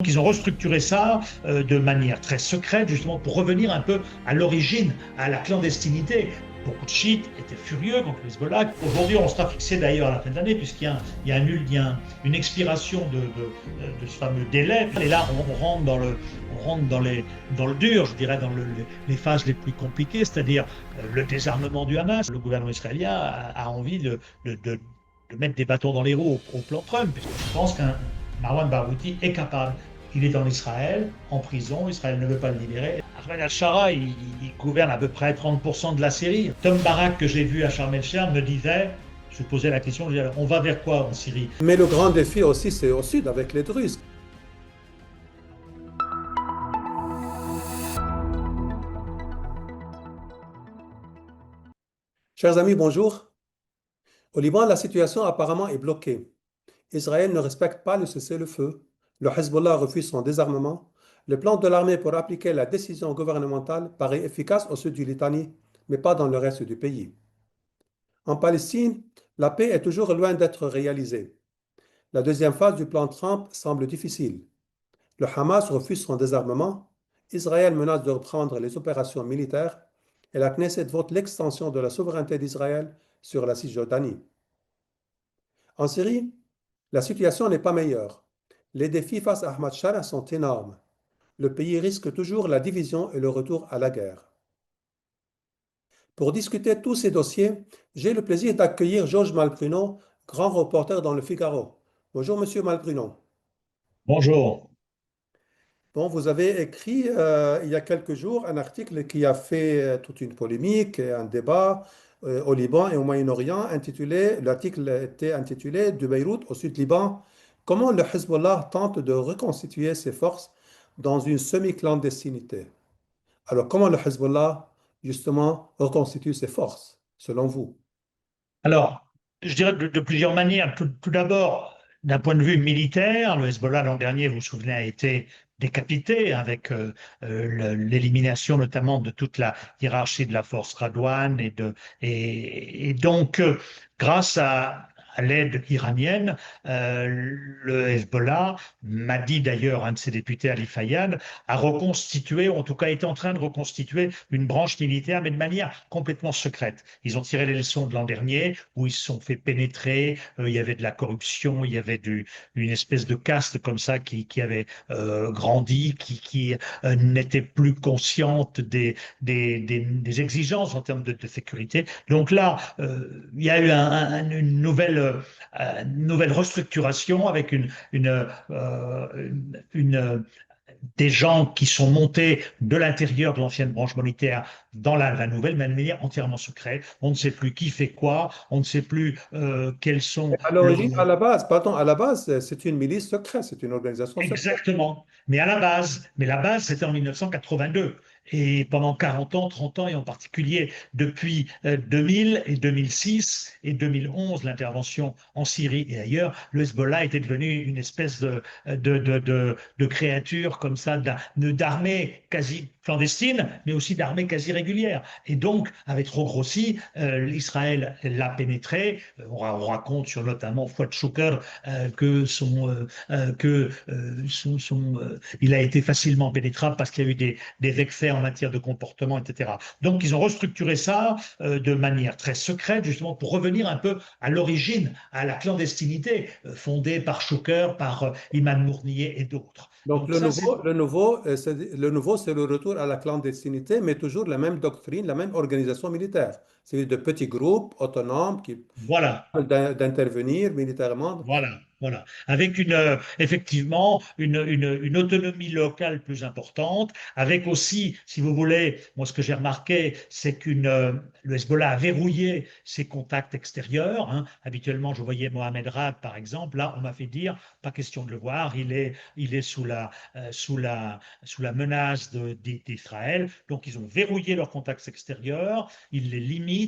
Donc, ils ont restructuré ça de manière très secrète, justement pour revenir un peu à l'origine, à la clandestinité. Beaucoup de chiites étaient furieux contre le Hezbollah. Aujourd'hui, on sera fixé d'ailleurs à la fin de l'année, puisqu'il y a une expiration de ce fameux délai. Et là, on rentre dans le dur, je dirais, les phases les plus compliquées, c'est-à-dire le désarmement du Hamas. Le gouvernement israélien a envie de mettre des bâtons dans les roues au plan Trump, puisque je pense qu'un Marwan Barghouti est capable. Il est en Israël, en prison. Israël ne veut pas le libérer. Ahmed al-Shara, il gouverne à peu près 30% de la Syrie. Tom Barak, que j'ai vu à Sharm el-Sheikh, me disait, je posais la question, je disais, on va vers quoi en Syrie? Mais le grand défi aussi, c'est au sud avec les Druzes. Chers amis, bonjour. Au Liban, la situation apparemment est bloquée. Israël ne respecte pas le cessez-le-feu. Le Hezbollah refuse son désarmement. Le plan de l'armée pour appliquer la décision gouvernementale paraît efficace au sud du Litanie, mais pas dans le reste du pays. En Palestine, la paix est toujours loin d'être réalisée. La deuxième phase du plan Trump semble difficile. Le Hamas refuse son désarmement. Israël menace de reprendre les opérations militaires et la Knesset vote l'extension de la souveraineté d'Israël sur la Cisjordanie. En Syrie, la situation n'est pas meilleure. Les défis face à Ahmad Shara sont énormes. Le pays risque toujours la division et le retour à la guerre. Pour discuter tous ces dossiers, j'ai le plaisir d'accueillir Georges Malpruno, grand reporter dans Le Figaro. Bonjour, monsieur Malpruno. Bonjour. Bon, vous avez écrit il y a quelques jours un article qui a fait toute une polémique et un débat au Liban et au Moyen-Orient intitulé, l'article était intitulé De Beyrouth au Sud-Liban, comment le Hezbollah tente de reconstituer ses forces dans une semi-clandestinité. Alors, comment le Hezbollah, justement, reconstitue ses forces, selon vous? Alors, je dirais de plusieurs manières. Tout d'abord, d'un point de vue militaire, le Hezbollah l'an dernier, vous vous souvenez, a été décapité avec l'élimination notamment de toute la hiérarchie de la force Radouane et donc grâce à l'aide iranienne, le Hezbollah, m'a dit d'ailleurs un de ses députés, Ali Fayyad, a reconstitué, ou en tout cas est en train de reconstituer une branche militaire, mais de manière complètement secrète. Ils ont tiré les leçons de l'an dernier, où ils se sont fait pénétrer, il y avait de la corruption, il y avait une espèce de caste comme ça qui avait grandi, qui n'était plus consciente des exigences en termes de sécurité. Donc là, il y a eu une nouvelle restructuration avec des gens qui sont montés de l'intérieur de l'ancienne branche militaire dans la nouvelle, mais de manière entièrement secrète. On ne sait plus qui fait quoi, on ne sait plus quels sont À leurs... l'origine, à la base, pardon, à la base, c'est une milice secrète, c'est une organisation secrète. Exactement. Mais la base, c'était en 1982. Et pendant 40 ans, 30 ans, et en particulier depuis 2000 et 2006 et 2011, l'intervention en Syrie et ailleurs, le Hezbollah était devenu une espèce de créature comme ça, d'armée quasi clandestine, mais aussi d'armée quasi régulière. Et donc, avait trop grossi, Israël l'a pénétré. On raconte sur notamment Fouad Chouker il a été facilement pénétrable parce qu'il y a eu des excès en matière de comportement, etc. Donc, ils ont restructuré ça de manière très secrète, justement pour revenir un peu à l'origine, à la clandestinité fondée par Chouker, par Iman Mournier et d'autres. Donc Donc ça, c'est le nouveau, c'est le retour à la clandestinité, mais toujours la même doctrine, la même organisation militaire. C'est de petits groupes autonomes qui voilà. veulent d'intervenir militairement. Voilà, voilà. Avec effectivement une autonomie locale plus importante, avec aussi, si vous voulez, moi ce que j'ai remarqué, c'est le Hezbollah a verrouillé ses contacts extérieurs, hein. Habituellement, je voyais Mohamed Rad, par exemple. Là, on m'a fait dire, pas question de le voir, il est sous la menace d'Israël. Donc, ils ont verrouillé leurs contacts extérieurs, ils les limitent,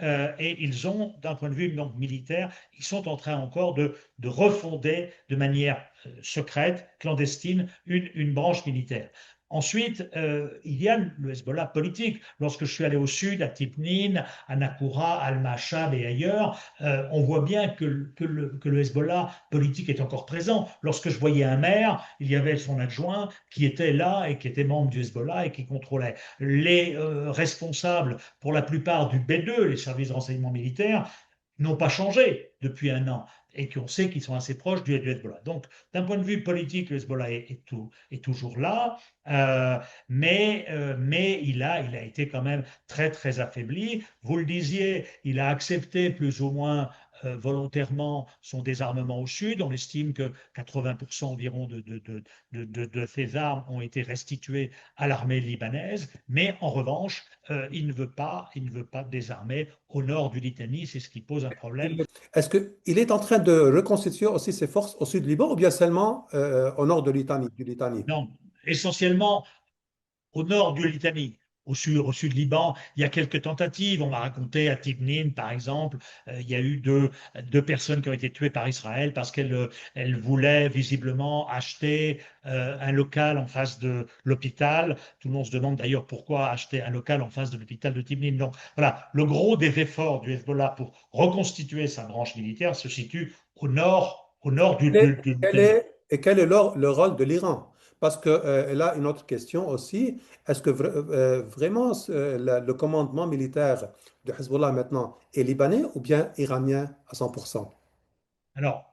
et ils ont, d'un point de vue donc, militaire, ils sont en train encore de refonder de manière secrète, clandestine, une branche militaire. Ensuite, il y a le Hezbollah politique. Lorsque je suis allé au sud, à Tipnin, à Naqoura, Al-Mashab et ailleurs, on voit bien que le Hezbollah politique est encore présent. Lorsque je voyais un maire, il y avait son adjoint qui était là et qui était membre du Hezbollah et qui contrôlait. Les responsables, pour la plupart du B2, les services de renseignement militaire, n'ont pas changé depuis un an et qu'on sait qu'ils sont assez proches du Hezbollah. Donc, d'un point de vue politique, le Hezbollah est toujours là, mais il a été quand même très, très affaibli. Vous le disiez, il a accepté plus ou moins volontairement son désarmement au sud. On estime que 80% environ de ces armes ont été restituées à l'armée libanaise, mais en revanche, il ne veut pas désarmer au nord du Litanie, c'est ce qui pose un problème. Est-ce qu'il est en train de reconstituer aussi ses forces au sud du Liban ou bien seulement au nord de du Litanie? Non, essentiellement au nord du Litanie. Au sud Liban, il y a quelques tentatives. On m'a raconté à Tibnin, par exemple, il y a eu deux personnes qui ont été tuées par Israël parce qu'elles voulaient visiblement acheter un local en face de l'hôpital. Tout le monde se demande d'ailleurs pourquoi acheter un local en face de l'hôpital de Tibnin. Donc voilà, le gros des efforts du Hezbollah pour reconstituer sa branche militaire se situe au nord du Litanie. Quel est le rôle de l'Iran? Parce que là, une autre question aussi, est-ce que vraiment le commandement militaire de Hezbollah maintenant est libanais ou bien iranien à 100%? Alors,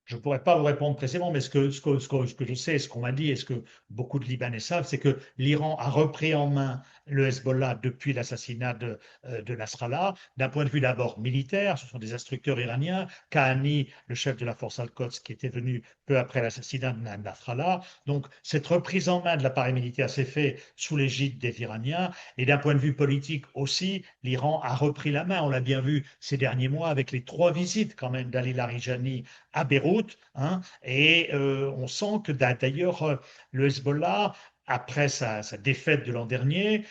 je ne pourrais pas vous répondre précisément, mais ce que je sais, ce qu'on m'a dit, et ce que beaucoup de Libanais savent, c'est que l'Iran a repris en main le Hezbollah depuis l'assassinat de Nasrallah. D'un point de vue d'abord militaire, ce sont des instructeurs iraniens. Kahani, le chef de la force Al-Quds, qui était venu peu après l'assassinat de Nasrallah. Donc, cette reprise en main de l'appareil militaire s'est faite sous l'égide des Iraniens. Et d'un point de vue politique aussi, l'Iran a repris la main. On l'a bien vu ces derniers mois avec les 3 visites quand même d'Ali Larijani à Beyrouth, hein, et on sent que d'ailleurs le Hezbollah, après sa défaite de l'an dernier,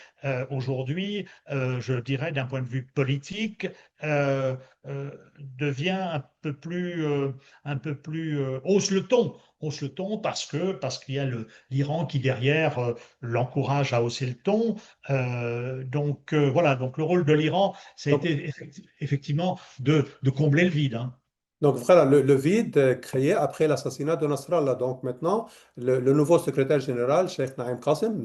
aujourd'hui, je dirais d'un point de vue politique, euh, devient un peu plus hausse le ton parce qu'il y a l'Iran qui derrière l'encourage à hausser le ton. Donc voilà, donc le rôle de l'Iran, ça a Donc, été effectivement de combler le vide, hein. donc voilà, le vide créé après l'assassinat de Nasrallah. Donc maintenant, le nouveau secrétaire général, Cheikh Naïm Qassem,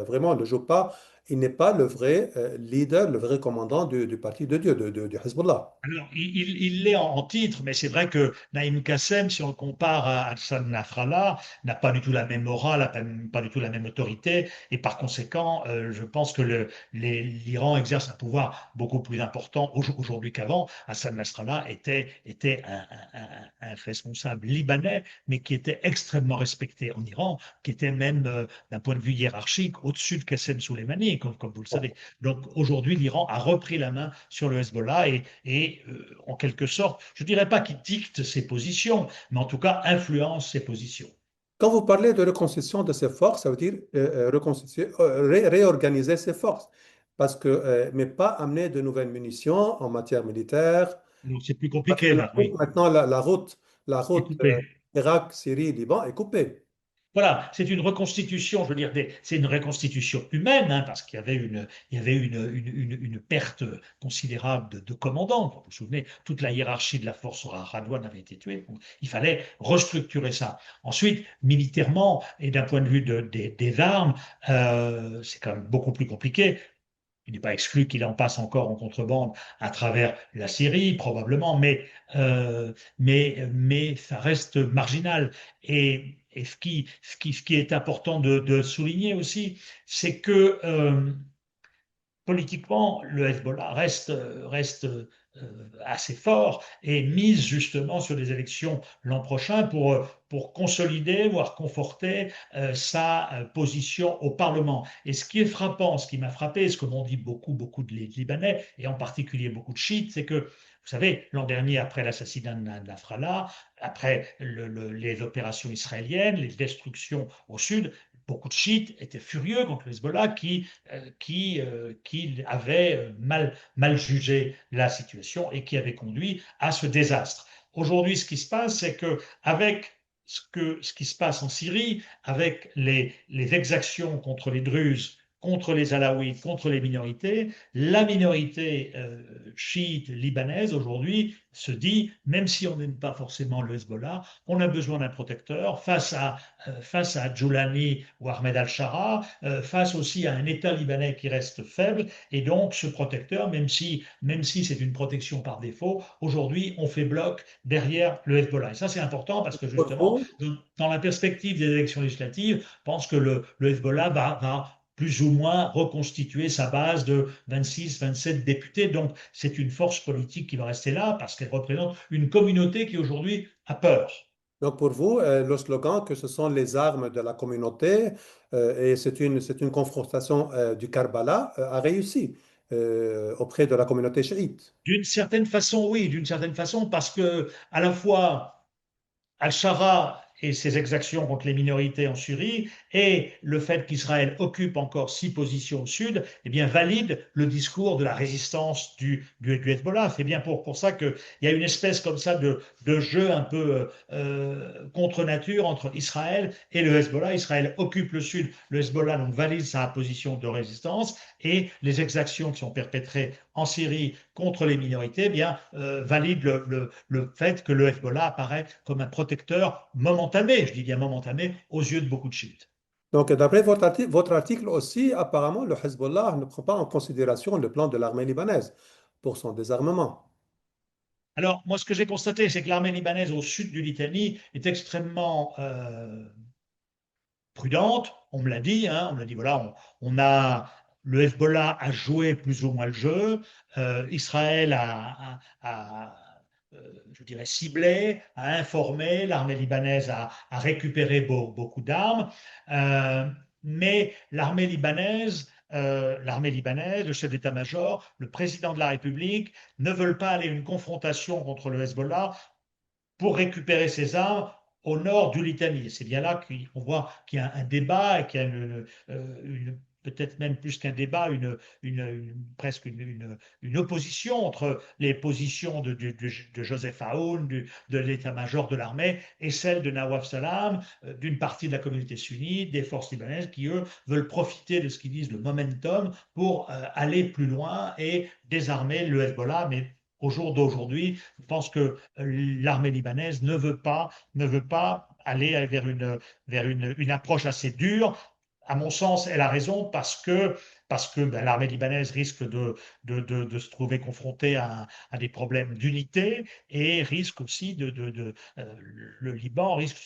vraiment ne joue pas, il n'est pas le vrai leader, le vrai commandant du parti de Dieu, du Hezbollah. Alors, il l'est en titre, mais c'est vrai que Naïm Qassem, si on le compare à Hassan Nasrallah, n'a pas du tout la même aura, n'a pas du tout la même autorité, et par conséquent, je pense que l'Iran exerce un pouvoir beaucoup plus important aujourd'hui qu'avant. Hassan Nasrallah était un responsable libanais, mais qui était extrêmement respecté en Iran, qui était même, d'un point de vue hiérarchique, au-dessus de Qassem Soleimani, comme vous le savez. Donc aujourd'hui, l'Iran a repris la main sur le Hezbollah et en quelque sorte, je ne dirais pas qu'il dicte ses positions, mais en tout cas influence ses positions. Quand vous parlez de reconstitution de ses forces, ça veut dire réorganiser ses forces, parce que, mais pas amener de nouvelles munitions en matière militaire, Donc c'est plus parce que compliqué là, oui. maintenant la C'est route coupé. Irak, Syrie, Liban est coupée. Voilà, c'est une reconstitution, je veux dire, c'est une reconstitution humaine, hein, parce qu'il y avait une perte considérable de commandants. Vous vous souvenez, toute la hiérarchie de la force Radouane avait été tuée. Donc, il fallait restructurer ça. Ensuite, militairement et d'un point de vue des armes, c'est quand même beaucoup plus compliqué. Il n'est pas exclu qu'il en passe encore en contrebande à travers la Syrie, probablement, mais ça reste marginal. Et ce qui est important de souligner aussi, c'est que politiquement, le Hezbollah reste assez fort et mise justement sur des élections l'an prochain pour consolider, voire conforter sa position au Parlement. Et ce qui est frappant, ce qui m'a frappé, ce que m'ont dit beaucoup, beaucoup de Libanais, et en particulier beaucoup de chiites, c'est que, vous savez, l'an dernier, après l'assassinat de Nasrallah, après les opérations israéliennes, les destructions au sud, beaucoup de chiites étaient furieux contre le Hezbollah qui avait mal jugé la situation et qui avait conduit à ce désastre. Aujourd'hui, ce qui se passe, c'est que avec ce qui se passe en Syrie avec les exactions contre les Druzes, contre les Alaouites, contre les minorités, la minorité chiite libanaise aujourd'hui se dit, même si on n'aime pas forcément le Hezbollah, on a besoin d'un protecteur face à Djoulani ou Ahmed al-Shara, face aussi à un État libanais qui reste faible. Et donc, ce protecteur, même si c'est une protection par défaut, aujourd'hui, on fait bloc derrière le Hezbollah. Et ça, c'est important parce que Pour justement, vous, dans la perspective des élections législatives, je pense que le Hezbollah va plus ou moins reconstituer sa base de 26, 27 députés. Donc, c'est une force politique qui va rester là parce qu'elle représente une communauté qui aujourd'hui a peur. donc pour vous, le slogan que ce sont les armes de la communauté et c'est une confrontation du Karbala a réussi auprès de la communauté chiite. D'une certaine façon, oui, d'une certaine façon, parce que à la fois Al-Shara et ses exactions contre les minorités en Syrie et le fait qu'Israël occupe encore 6 positions au sud, eh bien, valide le discours de la résistance du Hezbollah. C'est bien pour ça qu'il y a une espèce comme ça de jeu un peu contre nature entre Israël et le Hezbollah. Israël occupe le sud, le Hezbollah donc valide sa position de résistance et les exactions qui sont perpétrées en Syrie contre les minorités, eh bien, valide le fait que le Hezbollah apparaît comme un protecteur momentané, je dis bien momentané, aux yeux de beaucoup de chiites. Donc, d'après votre article aussi, apparemment, le Hezbollah ne prend pas en considération le plan de l'armée libanaise pour son désarmement. Alors, moi, ce que j'ai constaté, c'est que l'armée libanaise au sud du Litanie est extrêmement prudente. On me l'a dit, hein, on me l'a dit, voilà, on a le Hezbollah a joué plus ou moins le jeu. Israël je dirais, ciblé, a informé. L'armée libanaise a récupéré beaucoup d'armes. Euh, mais l'armée libanaise, le chef d'état-major, le président de la République ne veulent pas aller à une confrontation contre le Hezbollah pour récupérer ses armes au nord du Litanie. C'est bien là qu'on voit qu'il y a un débat et qu'il y a peut-être même plus qu'un débat, presque une opposition entre les positions de Joseph Aoun, de l'état-major de l'armée, et celle de Nawaf Salam, d'une partie de la communauté sunnite, des forces libanaises, qui, eux, veulent profiter de ce qu'ils disent le momentum pour aller plus loin et désarmer le Hezbollah. Mais au jour d'aujourd'hui, je pense que l'armée libanaise ne veut pas aller vers une approche assez dure. À mon sens, elle a raison parce que ben, l'armée libanaise risque de se trouver confrontée à des problèmes d'unité et risque aussi le Liban risque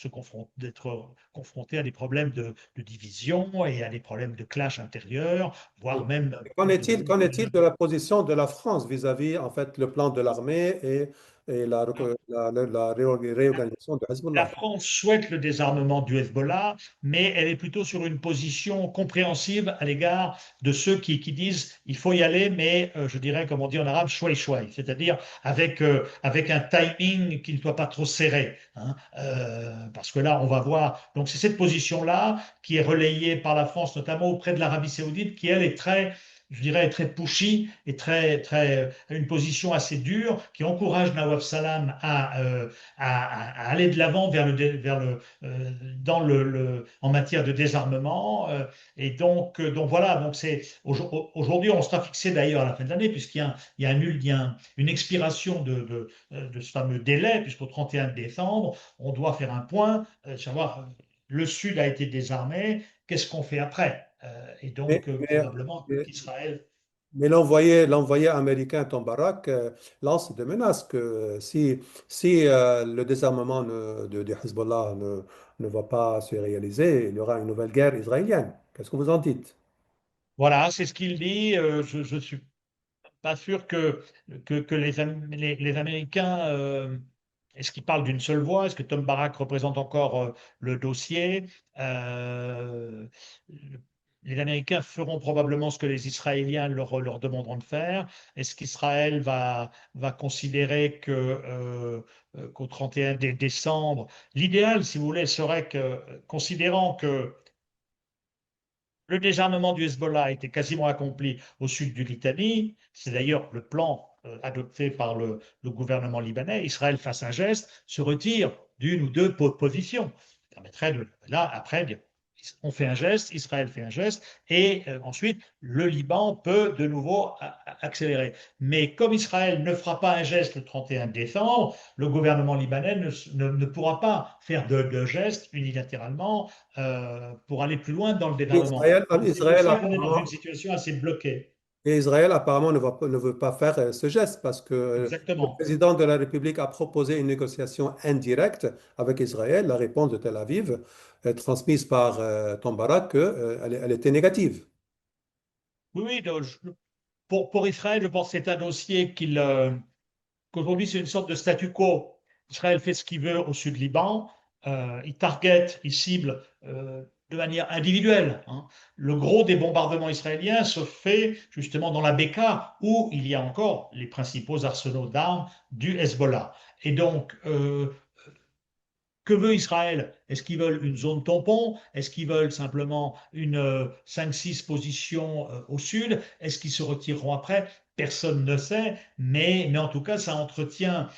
d'être confronté à des problèmes de division et à des problèmes de clash intérieur, voire même Qu'en est-il de la position de la France vis-à-vis, en fait, le plan de l'armée et la réorganisation de la Hezbollah? France souhaite le désarmement du Hezbollah, mais elle est plutôt sur une position compréhensive à l'égard de ceux qui disent il faut y aller, mais je dirais, comme on dit en arabe, chouai chouai, c'est-à-dire avec un timing qui ne soit pas trop serré. Hein, parce que là, on va voir. Donc, c'est cette position-là qui est relayée par la France, notamment auprès de l'Arabie Saoudite, qui, elle, est très, je dirais, très pushy et une position assez dure, qui encourage Nawaf Salam à aller de l'avant en matière de désarmement. Et donc voilà, donc aujourd'hui, on sera fixé d'ailleurs à la fin de l'année, il y a une expiration de ce fameux délai, puisqu'au 31 décembre, on doit faire un point, savoir le Sud a été désarmé, qu'est-ce qu'on fait après? Et Mais, donc, mais- probablement mais- qu'Israël. mais l'envoyé américain Tom Barak lance des menaces que si le désarmement de Hezbollah ne va pas se réaliser, il y aura une nouvelle guerre israélienne. Qu'est-ce que vous en dites? Voilà, c'est ce qu'il dit. Je suis pas sûr que les Américains, est-ce qu'ils parlent d'une seule voix? Est-ce que Tom Barak représente encore le dossier? Euh, les Américains feront probablement ce que les Israéliens leur demanderont de faire. Est-ce qu'Israël va considérer qu'au 31 décembre, l'idéal, si vous voulez, serait que, considérant que le désarmement du Hezbollah a été quasiment accompli au sud du Litanie. C'est d'ailleurs le plan adopté par le gouvernement libanais. Israël fasse un geste, se retire d'une ou deux positions. Ça permettrait de, là, après, on fait un geste, Israël fait un geste, et ensuite, le Liban peut de nouveau accélérer. Mais comme Israël ne fera pas un geste le 31 décembre, le gouvernement libanais ne pourra pas faire de gestes unilatéralement pour aller plus loin dans le désarmement. Israël, Donc c'est pour Israël ça qu'on est dans une apparemment, situation assez bloquée. et Israël apparemment ne veut pas faire ce geste parce que le Exactement. président de la République a proposé une négociation indirecte avec Israël. La réponse de Tel Aviv, transmise par Tom Barak, elle était négative. Oui, oui, donc, pour Israël, je pense que c'est un dossier qu'aujourd'hui, c'est une sorte de statu quo. Israël fait ce qu'il veut au sud Liban. Il target, il cible de manière individuelle, hein. Le gros des bombardements israéliens se fait justement dans la Beka, où il y a encore les principaux arsenaux d'armes du Hezbollah. Et donc, que veut Israël? Est-ce qu'ils veulent une zone tampon? Est-ce qu'ils veulent simplement une 5-6 positions au sud? Est-ce qu'ils se retireront après? Personne ne sait, mais en tout cas, ça entretient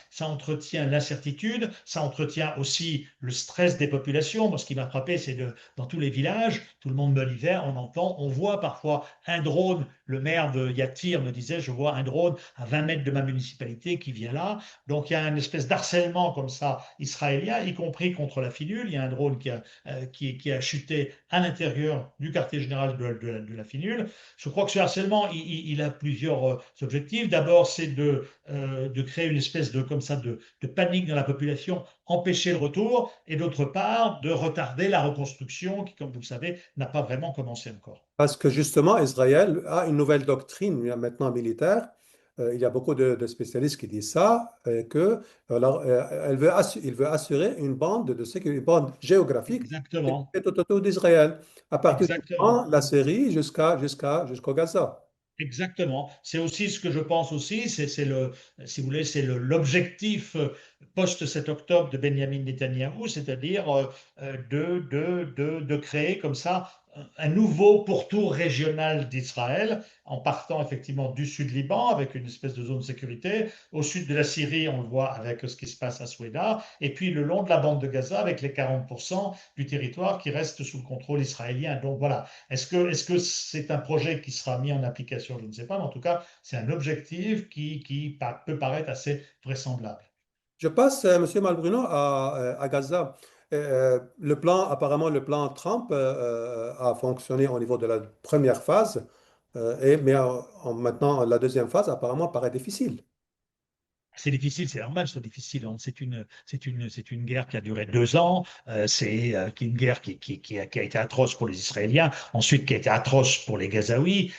l'incertitude, ça entretient aussi le stress des populations. Moi, ce qui m'a frappé, c'est dans tous les villages, tout le monde me disait, on voit parfois un drone. Le maire de Yatir me disait, je vois un drone à 20 mètres de ma municipalité qui vient là. Donc il y a une espèce d'harcèlement comme ça israélien, y compris contre la Finule. Il y a un drone qui a chuté à l'intérieur du quartier général de la Finule. Je crois que ce harcèlement, il a plusieurs objectifs. D'abord, c'est de créer une espèce comme ça, de panique dans la population, empêcher le retour, et d'autre part, de retarder la reconstruction qui, comme vous le savez, n'a pas vraiment commencé encore. Parce que justement, Israël a une nouvelle doctrine maintenant militaire. Il y a beaucoup de spécialistes qui disent ça, que alors, il veut assurer une bande de sécurité, une bande géographique qui Exactement, est tout autour d'Israël, à partir du exactement. Liban, la Syrie jusqu'au Gaza. Exactement. C'est aussi ce que je pense aussi, si vous voulez, c'est l'objectif post-7 octobre de Benjamin Netanyahou, c'est-à-dire de créer comme ça un nouveau pourtour régional d'Israël, en partant effectivement du sud Liban avec une espèce de zone de sécurité, au sud de la Syrie, on le voit avec ce qui se passe à Soueda, et puis le long de la bande de Gaza avec les 40% du territoire qui reste sous le contrôle israélien. Donc voilà. Est-ce que c'est un projet qui sera mis en application? Je ne sais pas, mais en tout cas, c'est un objectif qui peut paraître assez vraisemblable. Je passe, Monsieur Malbruno, à Gaza. Apparemment, le plan Trump a fonctionné au niveau de la première phase, mais maintenant, la deuxième phase, apparemment, paraît difficile. C'est difficile, c'est normal, c'est difficile, hein. C'est une guerre qui a duré 2 ans. C'est une guerre qui a été atroce pour les Israéliens, ensuite qui a été atroce pour les Gazaouis,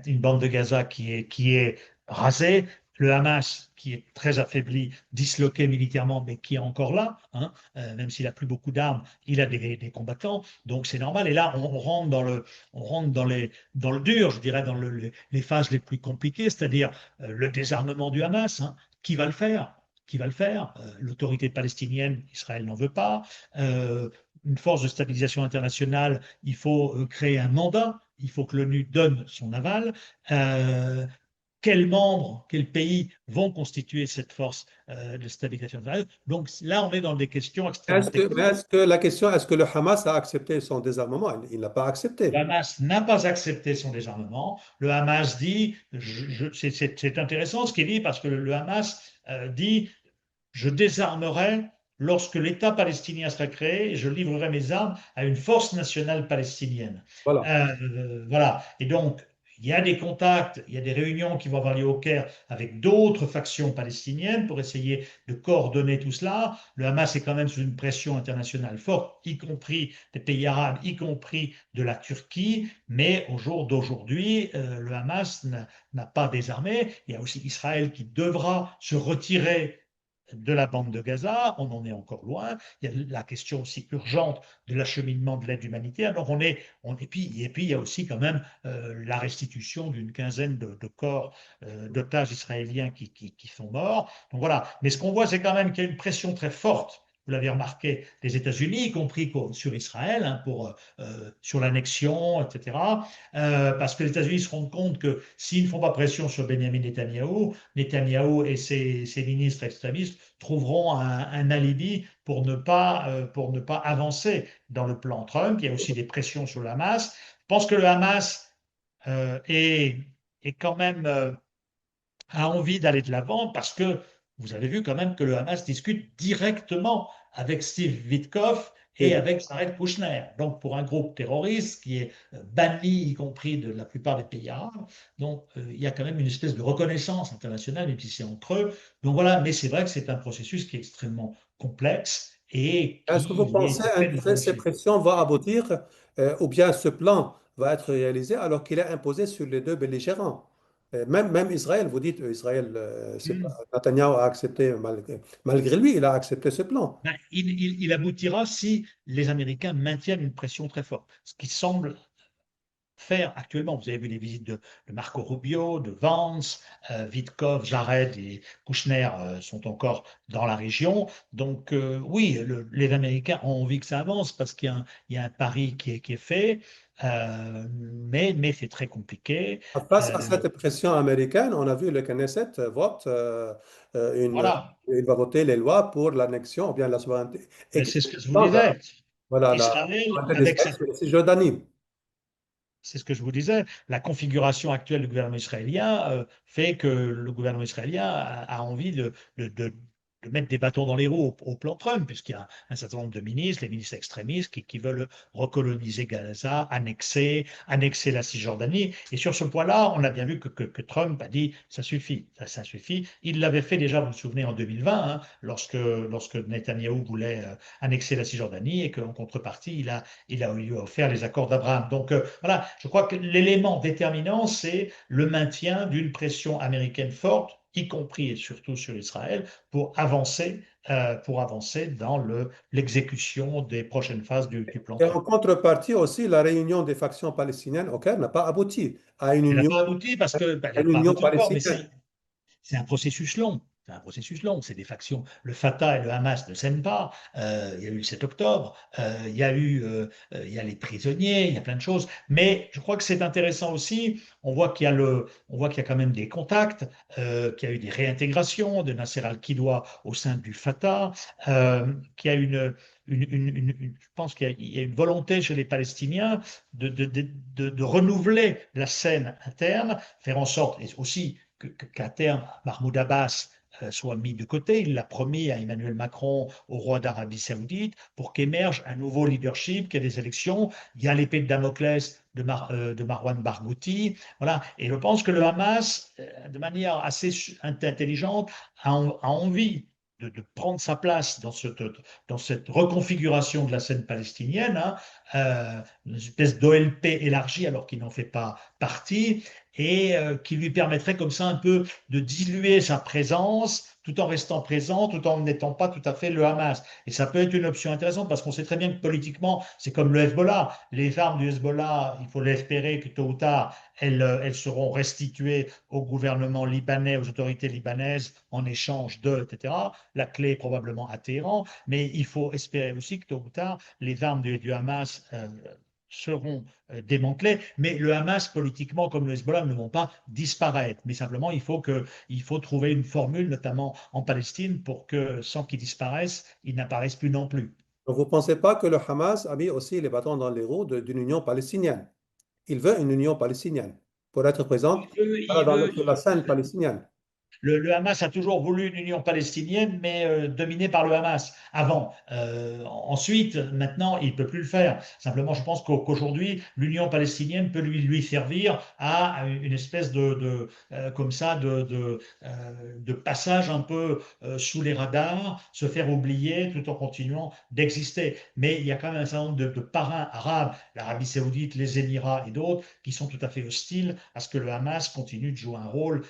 une bande de Gaza qui est rasée, le Hamas qui est très affaibli, disloqué militairement, mais qui est encore là, hein. Même s'il a plus beaucoup d'armes, il a des combattants, donc c'est normal. Et là, on rentre dans le dur, je dirais, dans les phases les plus compliquées, c'est-à-dire le désarmement du Hamas, hein. Qui va le faire? Qui va le faire? L'autorité palestinienne, Israël n'en veut pas. Une force de stabilisation internationale, il faut créer un mandat, il faut que l'ONU donne son aval. Euh, Quels membres, quels pays vont constituer cette force de stabilisation internationale? Donc là, on est dans des questions extrêmement Mais techniques. est-ce que la question, est-ce que le Hamas a accepté son désarmement? Il n'a pas Le accepté. Hamas n'a pas accepté son désarmement. Le Hamas dit, c'est intéressant ce qu'il dit, parce que le Hamas dit, je désarmerai lorsque l'État palestinien sera créé et je livrerai mes armes à une force nationale palestinienne. Voilà. Voilà. Et donc, il y a des contacts, il y a des réunions qui vont avoir lieu au Caire avec d'autres factions palestiniennes pour essayer de coordonner tout cela. Le Hamas est quand même sous une pression internationale forte, y compris des pays arabes, y compris de la Turquie. Mais au jour d'aujourd'hui, le Hamas n'a pas désarmé. Il y a aussi Israël qui devra se retirer de la bande de Gaza, on en est encore loin. Il y a la question aussi urgente de l'acheminement de l'aide humanitaire. Donc et puis il y a aussi quand même la restitution d'une quinzaine de corps d'otages israéliens qui sont morts. Donc voilà. Mais ce qu'on voit, c'est quand même qu'il y a une pression très forte vous l'avez remarqué, les États-Unis, y compris sur Israël, hein, sur l'annexion, etc. Parce que les États-Unis se rendent compte que s'ils ne font pas pression sur Benjamin Netanyahou, Netanyahou et ses ministres extrémistes trouveront un alibi pour ne pas avancer dans le plan Trump. Il y a aussi des pressions sur le Hamas. Je pense que le Hamas euh, est, est quand même a envie d'aller de l'avant parce que vous avez vu quand même que le Hamas discute directement avec Steve Witkoff et Et avec Jared Kushner. Donc, pour un groupe terroriste qui est banni, y compris de la plupart des pays arabes, donc il y a quand même une espèce de reconnaissance internationale, même si c'est entre eux. Donc voilà, mais c'est vrai que c'est un processus qui est extrêmement complexe et est-ce que vous qui est pensez à peine que ces enclenché. pressions vont aboutir ou bien ce plan va être réalisé alors qu'il est imposé sur les deux belligérants? Même Israël, vous dites, Israël, c'est pas, Hmm. Netanyahou a accepté, malgré lui, il a accepté ce plan. Ben, il aboutira si les Américains maintiennent une pression très forte, ce qui semble faire actuellement. Vous avez vu les visites de Marco Rubio, de Vance, Witkoff, Jared et Kouchner sont encore dans la région. Donc oui, les Américains ont envie que ça avance parce il y a un pari qui est fait, mais c'est très compliqué. Face à Euh, cette pression américaine, on a vu le Knesset vote voilà. il va voter les lois pour l'annexion ou bien la souveraineté. Et Mais c'est ce que je vous non, disais. voilà, la Israël, souveraineté avec d'Israël cette sur la Cisjordanie. C'est ce que je vous disais. La configuration actuelle du gouvernement israélien fait que le gouvernement israélien a envie de mettre des bâtons dans les roues au plan Trump, puisqu'il y a un certain nombre de ministres, les ministres extrémistes, qui veulent recoloniser Gaza, annexer la Cisjordanie. Et sur ce point-là, on a bien vu que Trump a dit ça suffit, ça suffit. Il l'avait fait déjà, vous vous souvenez, en 2020, hein, lorsque Netanyahou voulait annexer la Cisjordanie et qu'en contrepartie, il a lui offert les accords d'Abraham. Donc voilà, je crois que l'élément déterminant, c'est le maintien d'une pression américaine forte, y compris et surtout sur Israël, pour avancer dans l'exécution des prochaines phases du plan Et en Trump. contrepartie aussi, la réunion des factions palestiniennes au Caire n'a pas abouti Elle n'a pas abouti parce que, ben, elle à n'a une pas union abouti encore, mais palestinienne. c'est un processus long. C'est un processus long. C'est des factions. Le Fatah et le Hamas ne s'aiment pas. Il y a eu le 7 octobre. Il y a les prisonniers. Il y a plein de choses. Mais je crois que c'est intéressant aussi. On voit qu'il y a quand même des contacts, qu'il y a eu des réintégrations de Nasser al-Kidwa au sein du Fatah, qu'il y a je pense il y a une volonté chez les Palestiniens de renouveler la scène interne, faire en sorte et aussi qu'à terme, Mahmoud Abbas soit mis de côté. Il l'a promis à Emmanuel Macron, au roi d'Arabie Saoudite, pour qu'émerge un nouveau leadership, qu'il y ait des élections. Il y a l'épée de Damoclès de Marwan Barghouti. Voilà. Et je pense que le Hamas, de manière assez intelligente, a envie de prendre sa place dans cette reconfiguration de la scène palestinienne, hein, une espèce d'OLP élargie alors qu'il n'en fait pas partie, et qui lui permettrait comme ça un peu de diluer sa présence tout en restant présent, tout en n'étant pas tout à fait le Hamas. Et ça peut être une option intéressante parce qu'on sait très bien que politiquement, c'est comme le Hezbollah. Les armes du Hezbollah, il faut l'espérer que tôt ou tard, elles seront restituées au gouvernement libanais, aux autorités libanaises en échange de, etc. La clé est probablement à Téhéran, mais il faut espérer aussi que tôt ou tard, les armes du Hamas seront démantelés, mais le Hamas, politiquement, comme le Hezbollah, ne vont pas disparaître. Mais simplement, il faut trouver une formule, notamment en Palestine, pour que, sans qu'ils disparaissent, ils n'apparaissent plus non plus. Donc, vous ne pensez pas que le Hamas a mis aussi les bâtons dans les roues d'une union palestinienne? Il veut une union palestinienne pour être présente voilà, sur la scène palestinienne. Le Hamas a toujours voulu une union palestinienne, mais dominée par le Hamas avant. Ensuite, maintenant, il ne peut plus le faire. Simplement, je pense qu'aujourd'hui, l'union palestinienne peut lui servir à une espèce comme ça, de passage un peu sous les radars, se faire oublier tout en continuant d'exister. Mais il y a quand même un certain nombre de parrains arabes, l'Arabie Saoudite, les Émirats et d'autres, qui sont tout à fait hostiles à ce que le Hamas continue de jouer un rôle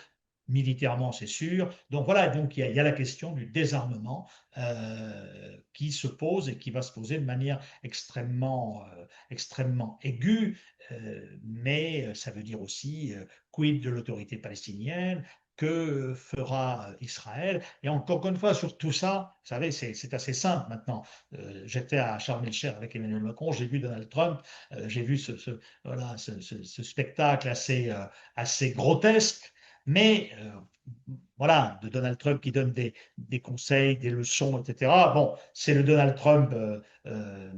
militairement, c'est sûr. Donc voilà, donc il y a la question du désarmement qui se pose et qui va se poser de manière extrêmement aiguë, mais ça veut dire aussi quid de l'autorité palestinienne, que fera Israël. Et encore une fois, sur tout ça, vous savez, c'est assez simple maintenant. J'étais à Sharm el-Sheikh avec Emmanuel Macron, j'ai vu Donald Trump, j'ai vu voilà, ce spectacle assez grotesque, mais voilà, de Donald Trump qui donne des conseils, des leçons, etc. Bon, c'est le Donald Trump euh,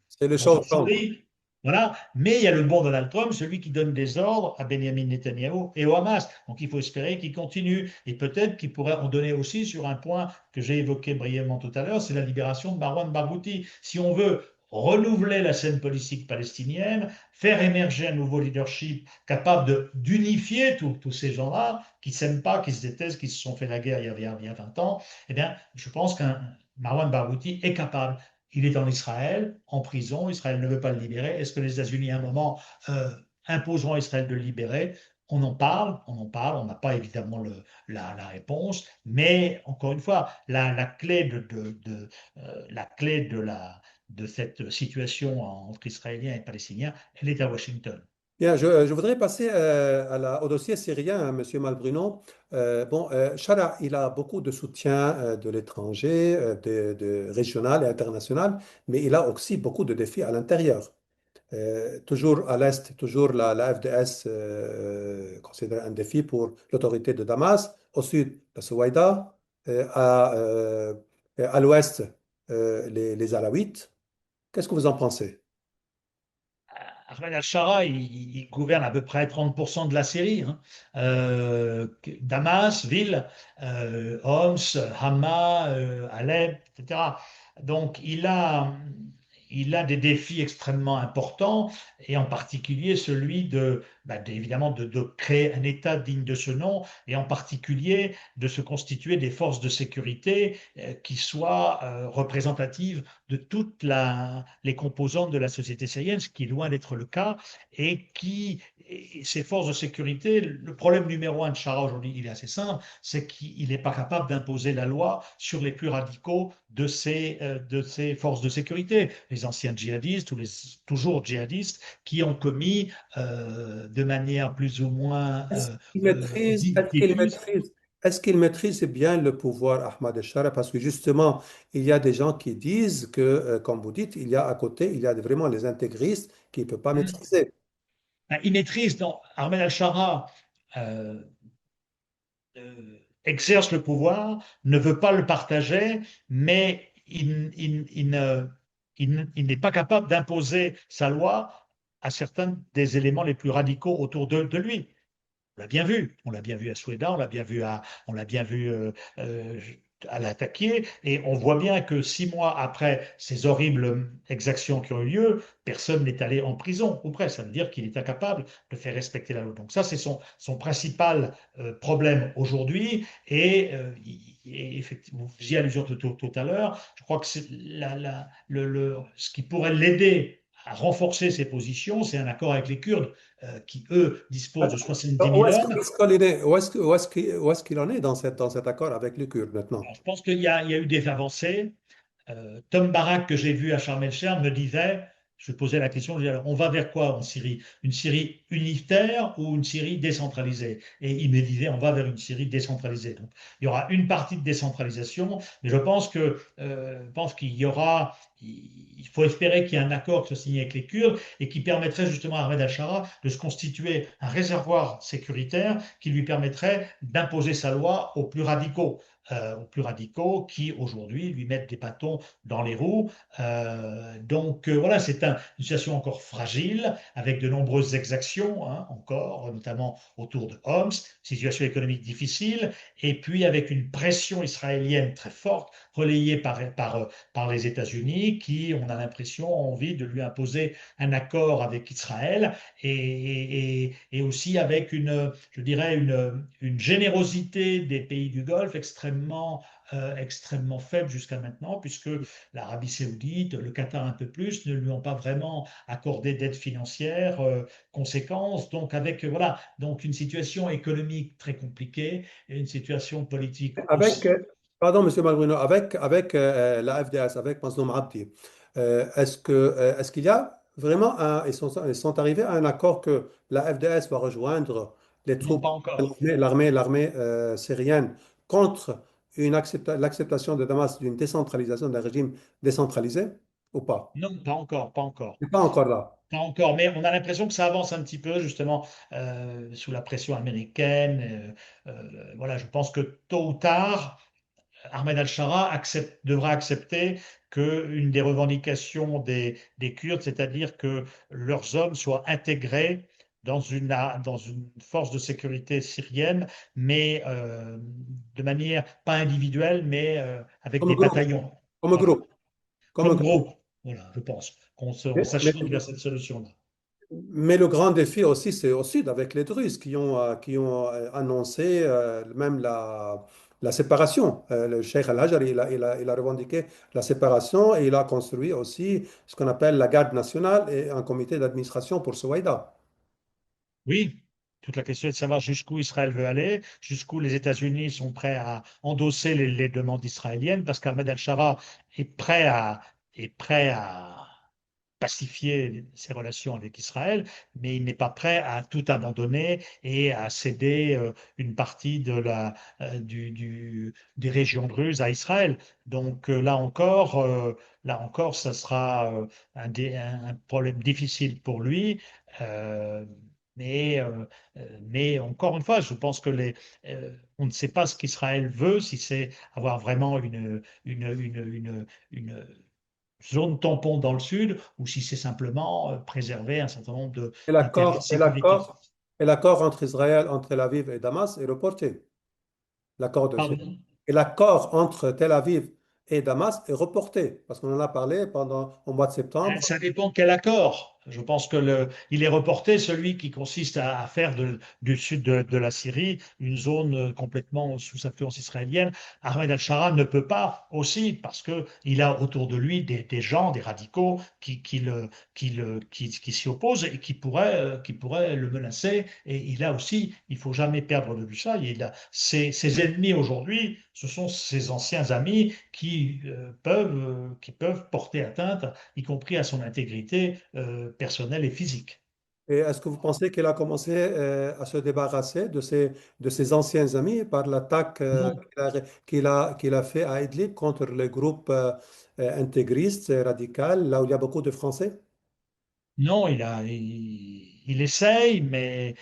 C'est le dans sa show Trump. folie. Voilà. Mais il y a le bon Donald Trump, celui qui donne des ordres à Benjamin Netanyahu et au Hamas. Donc il faut espérer qu'il continue. Et peut-être qu'il pourrait en donner aussi sur un point que j'ai évoqué brièvement tout à l'heure, c'est la libération de Marwan Barghouti. Si on veut renouveler la scène politique palestinienne, faire émerger un nouveau leadership capable d'unifier tous ces gens-là qui ne s'aiment pas, qui se détestent, qui se sont fait la guerre il y a 20 ans, eh bien, je pense qu'un Marwan Barghouti est capable. Il est en Israël, en prison. Israël ne veut pas le libérer. Est-ce que les États-Unis, à un moment, imposeront à Israël de le libérer? On en parle, on en parle. On n'a pas évidemment la réponse. Mais encore une fois, la clé la clé de cette situation entre Israéliens et Palestiniens, elle est à Washington. Bien, je voudrais passer au dossier syrien, hein, Monsieur Malbruno. Bon, Chara, il a beaucoup de soutien de l'étranger, régional et international, mais il a aussi beaucoup de défis à l'intérieur. Toujours à l'Est, toujours la FDS considère un défi pour l'autorité de Damas. Au sud, la Souaïda. À l'Ouest, les Alaouites. Qu'est-ce que vous en pensez? Ahmed al-Shara, il gouverne à peu près 30% de la Syrie, hein. Damas, ville, Homs, Hama, Alep, etc. Donc il a des défis extrêmement importants, et en particulier celui évidemment de créer un État digne de ce nom, et en particulier de se constituer des forces de sécurité qui soient représentatives de les composantes de la société syrienne, ce qui est loin d'être le cas, et ces forces de sécurité, le problème numéro un de Chara aujourd'hui, il est assez simple, c'est qu'il n'est pas capable d'imposer la loi sur les plus radicaux de ces forces de sécurité, les anciens djihadistes ou les toujours djihadistes qui ont commis de manière plus ou moins Est-ce qu'il maîtrise, est-ce qu'il diffuse. maîtrise, est-ce qu'il maîtrise bien le pouvoir, Ahmad el-Shara? Parce que justement, il y a des gens qui disent que, comme vous dites, il y a à côté, il y a vraiment les intégristes qu'il ne peut pas maîtriser. Il maîtrise, donc, Ahmed al-Shara exerce le pouvoir, ne veut pas le partager, mais il n'est pas capable d'imposer sa loi à certains des éléments les plus radicaux autour de lui. On l'a bien vu. On l'a bien vu à Soueda, on l'a bien vu euh, à l'attaquer. Et on voit bien que 6 mois après ces horribles exactions qui ont eu lieu, personne n'est allé en prison, ou presque. Ça veut dire qu'il est incapable de faire respecter la loi. Donc ça, c'est son principal problème aujourd'hui. Effectivement, vous faisiez allusion tout à l'heure. Je crois que c'est ce qui pourrait l'aider à renforcer ses positions, c'est un accord avec les Kurdes qui, eux, disposent de 70 Où 000 est-ce hommes. qu'il en est, où est-ce qu'il en est dans cet accord avec les Kurdes maintenant? Alors, je pense qu'il y a eu des avancées. Tom Barak, que j'ai vu à Sharm el-Sheikh, me disait, je posais la question, je disais, alors, on va vers quoi en Syrie? Une Syrie unitaire ou une Syrie décentralisée? Et il me disait, on va vers une Syrie décentralisée. Donc, il y aura une partie de décentralisation, mais je pense qu'il y aura, il faut espérer qu'il y ait un accord qui soit signé avec les Kurdes et qui permettrait justement à Ahmed al-Shara de se constituer un réservoir sécuritaire qui lui permettrait d'imposer sa loi aux plus radicaux qui aujourd'hui lui mettent des bâtons dans les roues. Voilà, une situation encore fragile, avec de nombreuses exactions, hein, encore, notamment autour de Homs, situation économique difficile, et puis avec une pression israélienne très forte, relayée par les États-Unis, qui, on a l'impression, ont envie de lui imposer un accord avec Israël, et aussi avec je dirais, une générosité des pays du Golfe extrêmement faible jusqu'à maintenant, puisque l'Arabie saoudite, le Qatar un peu plus, ne lui ont pas vraiment accordé d'aide financière conséquence. Donc voilà, donc une situation économique très compliquée et une situation politique Avec, aussi. pardon, Monsieur Malbruno, avec la FDS, avec Mazloum Abdi, est-ce qu'il y a vraiment ils sont arrivés à un accord que la FDS va rejoindre les Non, troupes, pas encore. l'armée syrienne contre l'acceptation de Damas d'une décentralisation, d'un régime décentralisé ou pas? Non, pas encore, pas encore. C'est pas encore là. Pas encore, mais on a l'impression que ça avance un petit peu, justement, sous la pression américaine. Voilà, je pense que tôt ou tard, Ahmed al-Shara devra accepter qu'une des revendications des Kurdes, c'est-à-dire que leurs hommes soient intégrés dans une force de sécurité syrienne, mais de manière pas individuelle, mais avec Comme des groupe, bataillons. comme Voilà, groupe, comme comme groupe. groupe. Voilà, je pense on Mais, mais- s'achemine vers cette solution-là. mais le grand défi aussi, c'est au sud avec les Druzes qui ont annoncé même la séparation. Le Cheikh Al-Hajar, il a revendiqué la séparation et il a construit aussi ce qu'on appelle la garde nationale et un comité d'administration pour Souaïda. Oui, toute la question est de savoir jusqu'où Israël veut aller, jusqu'où les États-Unis sont prêts à endosser les demandes israéliennes, parce qu'Ahmed al-Shara est est prêt à pacifier ses relations avec Israël, mais il n'est pas prêt à tout abandonner et à céder une partie des régions druzes à Israël. Donc là encore, ça sera un problème difficile pour lui. Euh, mais, euh, mais encore une fois, je pense que on ne sait pas ce qu'Israël veut, si c'est avoir vraiment une zone tampon dans le sud, ou si c'est simplement préserver un certain nombre Et d'intérêts de l'accord, et sécurité. l'accord, et l'accord entre Israël, entre Tel Aviv et Damas est reporté. L'accord de Sète. Pardon? Et l'accord entre Tel Aviv et Damas est reporté parce qu'on en a parlé pendant au mois de septembre. Ça dépend quel accord. Je pense que il est reporté celui qui consiste à faire du sud de la Syrie une zone complètement sous influence israélienne. Ahmed al-Shara ne peut pas aussi parce que il a autour de lui des gens, des radicaux qui s'y opposent et qui pourraient le menacer. Et il a aussi, il faut jamais perdre de vue ça. Ses ennemis aujourd'hui, ce sont ses anciens amis qui peuvent porter atteinte y compris à son intégrité personnelle et physique. Et est-ce que vous pensez qu'il a commencé à se débarrasser de ses anciens amis par l'attaque Non, qu'il a fait à Idlib contre les groupes intégristes et radicaux, là où il y a beaucoup de Français? non, il essaye, mais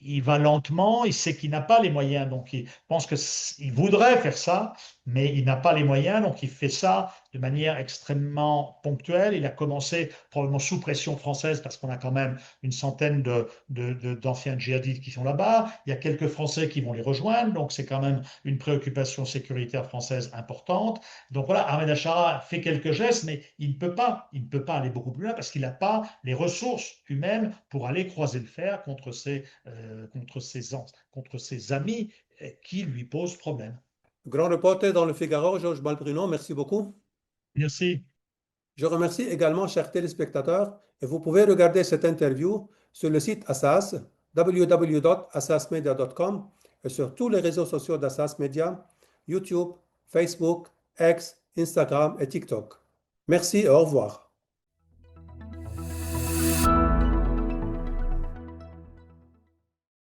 il va lentement. Il sait qu'il n'a pas les moyens, donc il pense il voudrait faire ça, mais il n'a pas les moyens, donc il fait ça de manière extrêmement ponctuelle. Il a commencé probablement sous pression française parce qu'on a quand même une centaine d'anciens djihadistes qui sont là-bas. Il y a quelques Français qui vont les rejoindre, donc c'est quand même une préoccupation sécuritaire française importante. Donc voilà, Ahmed Achara fait quelques gestes, mais il ne peut pas aller beaucoup plus loin parce qu'il n'a pas les ressources humaines pour aller croiser le fer contre ses amis qui lui posent problème. Grand reporter dans le Figaro, Georges Malbruno, merci beaucoup. Merci. Je remercie également, chers téléspectateurs, et vous pouvez regarder cette interview sur le site Assas, www.assasmedia.com, et sur tous les réseaux sociaux d'Assas Media, YouTube, Facebook, X, Instagram et TikTok. Merci et au revoir.